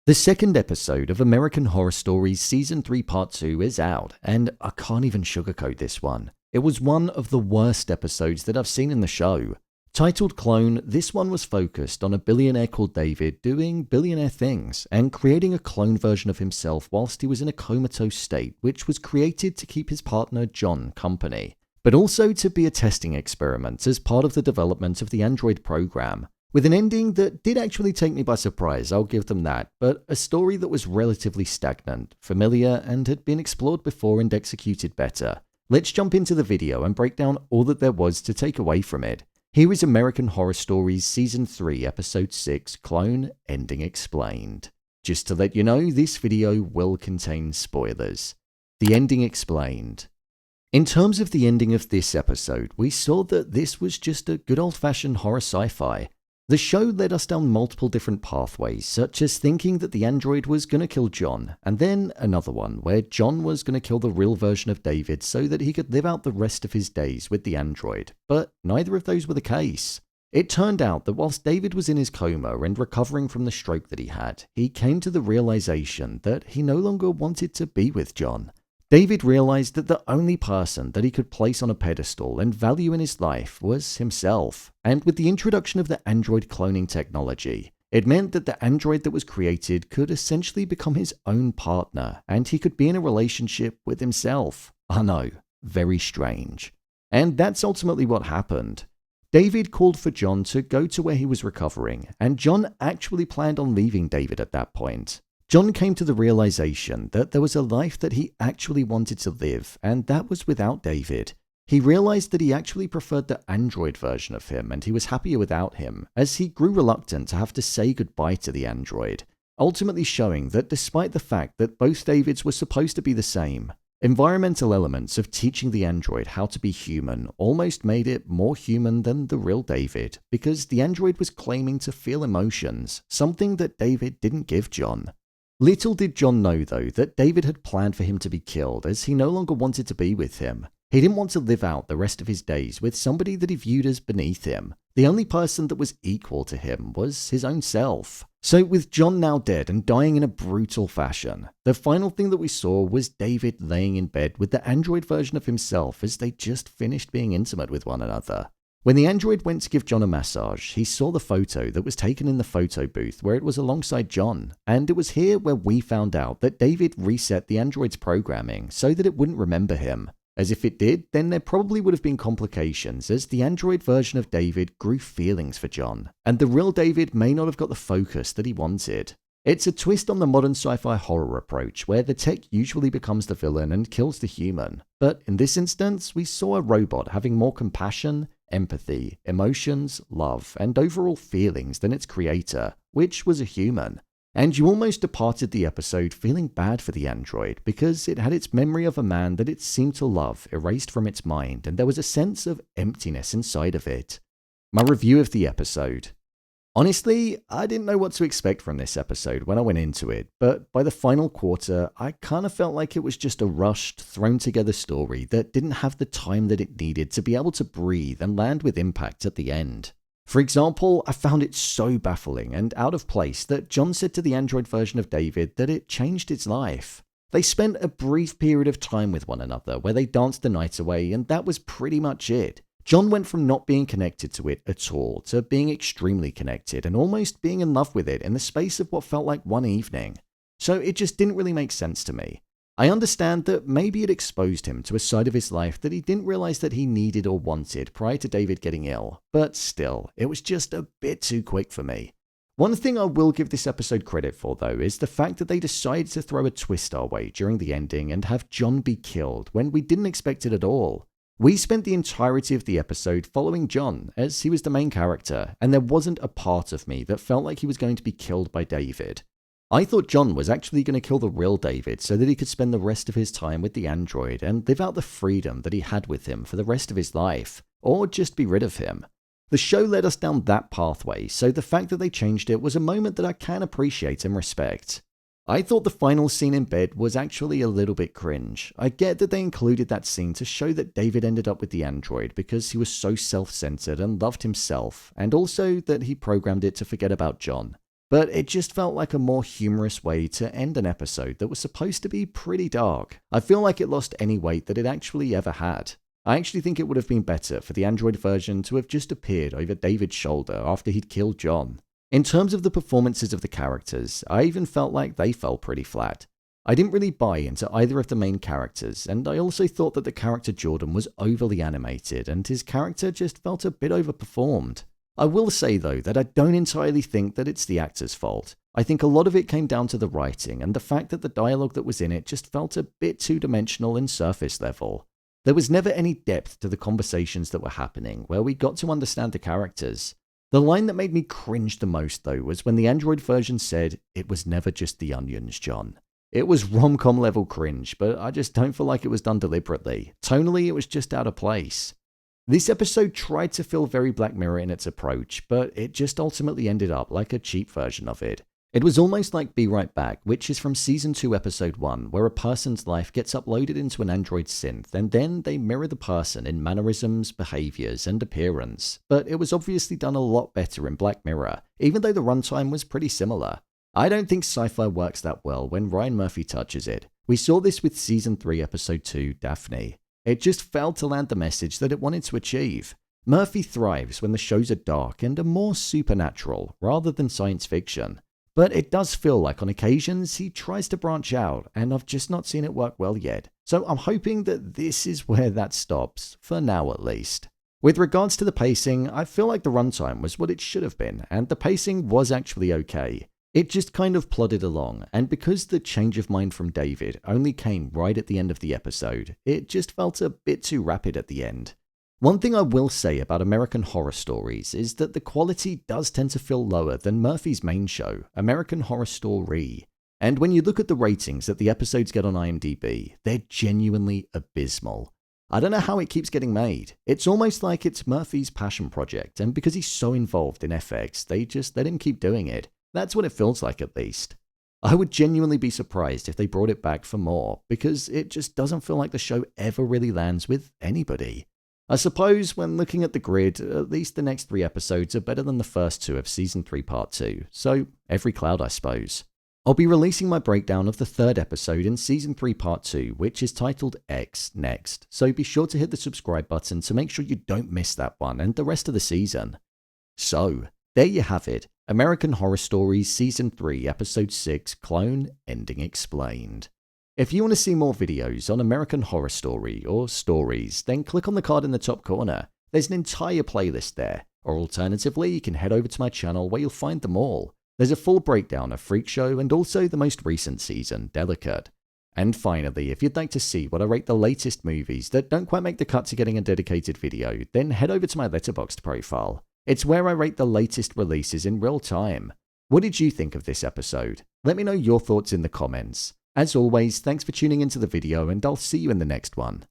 The second episode of American Horror Stories Season 3 Part 2 is out, and I can't even sugarcoat this one. It was one of the worst episodes that I've seen in the show. Titled Clone, this one was focused on a billionaire called David doing billionaire things and creating a clone version of himself whilst he was in a comatose state, which was created to keep his partner John company, but also to be a testing experiment as part of the development of the Android program. With an ending that did actually take me by surprise, I'll give them that, but a story that was relatively stagnant, familiar, and had been explored before and executed better. Let's jump into the video and break down all that there was to take away from it. Here is American Horror Stories Season 3 Episode 6 Clone Ending Explained. Just to let you know, this video will contain spoilers. The Ending Explained. In terms of the ending of this episode, we saw that this was just a good old-fashioned horror sci-fi. The show led us down multiple different pathways, such as thinking that the android was going to kill John, and then another one where John was going to kill the real version of David so that he could live out the rest of his days with the android, but neither of those were the case. It turned out that whilst David was in his coma and recovering from the stroke that he had, he came to the realization that he no longer wanted to be with John. David realized that the only person that he could place on a pedestal and value in his life was himself, and with the introduction of the android cloning technology, it meant that the android that was created could essentially become his own partner, and he could be in a relationship with himself. I know, very strange. And that's ultimately what happened. David called for John to go to where he was recovering, and John actually planned on leaving David at that point. John came to the realization that there was a life that he actually wanted to live, and that was without David. He realized that he actually preferred the android version of him, and he was happier without him, as he grew reluctant to have to say goodbye to the android, ultimately showing that despite the fact that both Davids were supposed to be the same, environmental elements of teaching the android how to be human almost made it more human than the real David, because the android was claiming to feel emotions, something that David didn't give John. Little did John know, though, that David had planned for him to be killed as he no longer wanted to be with him. He didn't want to live out the rest of his days with somebody that he viewed as beneath him. The only person that was equal to him was his own self. So with John now dead and dying in a brutal fashion, the final thing that we saw was David laying in bed with the android version of himself as they just finished being intimate with one another. When the android went to give John a massage, he saw the photo that was taken in the photo booth where it was alongside John, and it was here where we found out that David reset the android's programming so that it wouldn't remember him. As if it did, then there probably would have been complications as the android version of David grew feelings for John, and the real David may not have got the focus that he wanted. It's a twist on the modern sci-fi horror approach where the tech usually becomes the villain and kills the human, but in this instance we saw a robot having more compassion, empathy, emotions, love, and overall feelings than its creator, which was a human. And you almost departed the episode feeling bad for the android because it had its memory of a man that it seemed to love erased from its mind, and there was a sense of emptiness inside of it. My review of the episode. Honestly, I didn't know what to expect from this episode when I went into it, but by the final quarter, I kind of felt like it was just a rushed, thrown together story that didn't have the time that it needed to be able to breathe and land with impact at the end. For example, I found it so baffling and out of place that John said to the android version of David that it changed its life. They spent a brief period of time with one another where they danced the night away, and that was pretty much it. John went from not being connected to it at all to being extremely connected and almost being in love with it in the space of what felt like one evening. So it just didn't really make sense to me. I understand that maybe it exposed him to a side of his life that he didn't realize that he needed or wanted prior to David getting ill, but still, it was just a bit too quick for me. One thing I will give this episode credit for, though, is the fact that they decided to throw a twist our way during the ending and have John be killed when we didn't expect it at all. We spent the entirety of the episode following John, as he was the main character, and there wasn't a part of me that felt like he was going to be killed by David. I thought John was actually going to kill the real David so that he could spend the rest of his time with the android and live out the freedom that he had with him for the rest of his life, or just be rid of him. The show led us down that pathway, so the fact that they changed it was a moment that I can appreciate and respect. I thought the final scene in bed was actually a little bit cringe. I get that they included that scene to show that David ended up with the android because he was so self-centered and loved himself, and also that he programmed it to forget about John. but it just felt like a more humorous way to end an episode that was supposed to be pretty dark. I feel like it lost any weight that it actually ever had. I actually think it would have been better for the Android version to have just appeared over David's shoulder after he'd killed John. In terms of the performances of the characters, I even felt like they fell pretty flat. I didn't really buy into either of the main characters, and I also thought that the character Jordan was overly animated and his character just felt a bit overperformed. I will say though that I don't entirely think that it's the actor's fault. I think a lot of it came down to the writing and the fact that the dialogue that was in it just felt a bit two-dimensional and surface level. There was never any depth to the conversations that were happening where we got to understand the characters. The line that made me cringe the most though was when the Android version said, "It was never just the onions, John." It was rom-com level cringe, but I just don't feel like it was done deliberately. Tonally, it was just out of place. This episode tried to feel very Black Mirror in its approach, but it just ultimately ended up like a cheap version of it. It was almost like Be Right Back, which is from Season 2, Episode 1, where a person's life gets uploaded into an Android synth, and then they mirror the person in mannerisms, behaviors, and appearance. But it was obviously done a lot better in Black Mirror, even though the runtime was pretty similar. I don't think sci-fi works that well when Ryan Murphy touches it. We saw this with Season 3, Episode 2, Daphne. It just failed to land the message that it wanted to achieve. Murphy thrives when the shows are dark and are more supernatural rather than science fiction. But it does feel like on occasions he tries to branch out, and I've just not seen it work well yet. So I'm hoping that this is where that stops, for now at least. With regards to the pacing, I feel like the runtime was what it should have been, and the pacing was actually okay. It just kind of plodded along, and because the change of mind from David only came right at the end of the episode, it just felt a bit too rapid at the end. One thing I will say about American Horror Stories is that the quality does tend to feel lower than Murphy's main show, American Horror Story. And when you look at the ratings that the episodes get on IMDb, they're genuinely abysmal. I don't know how it keeps getting made. It's almost like it's Murphy's passion project, and because he's so involved in FX, they just let him keep doing it. That's what it feels like, at least. I would genuinely be surprised if they brought it back for more, because it just doesn't feel like the show ever really lands with anybody. I suppose when looking at the grid, at least the next 3 episodes are better than the first 2 of Season 3 Part 2, so every cloud I suppose. I'll be releasing my breakdown of the 3rd episode in Season 3 Part 2, which is titled X next, so be sure to hit the subscribe button to make sure you don't miss that one and the rest of the season. So, there you have it, American Horror Stories Season 3 Episode 6 Clone Ending Explained. If you want to see more videos on American Horror Story or stories, then click on the card in the top corner. There's an entire playlist there, or alternatively you can head over to my channel where you'll find them all. There's a full breakdown of Freak Show and also the most recent season, Delicate. And finally, if you'd like to see what I rate the latest movies that don't quite make the cut to getting a dedicated video, then head over to my Letterboxd profile. It's where I rate the latest releases in real time. What did you think of this episode? Let me know your thoughts in the comments. As always, thanks for tuning into the video and I'll see you in the next one.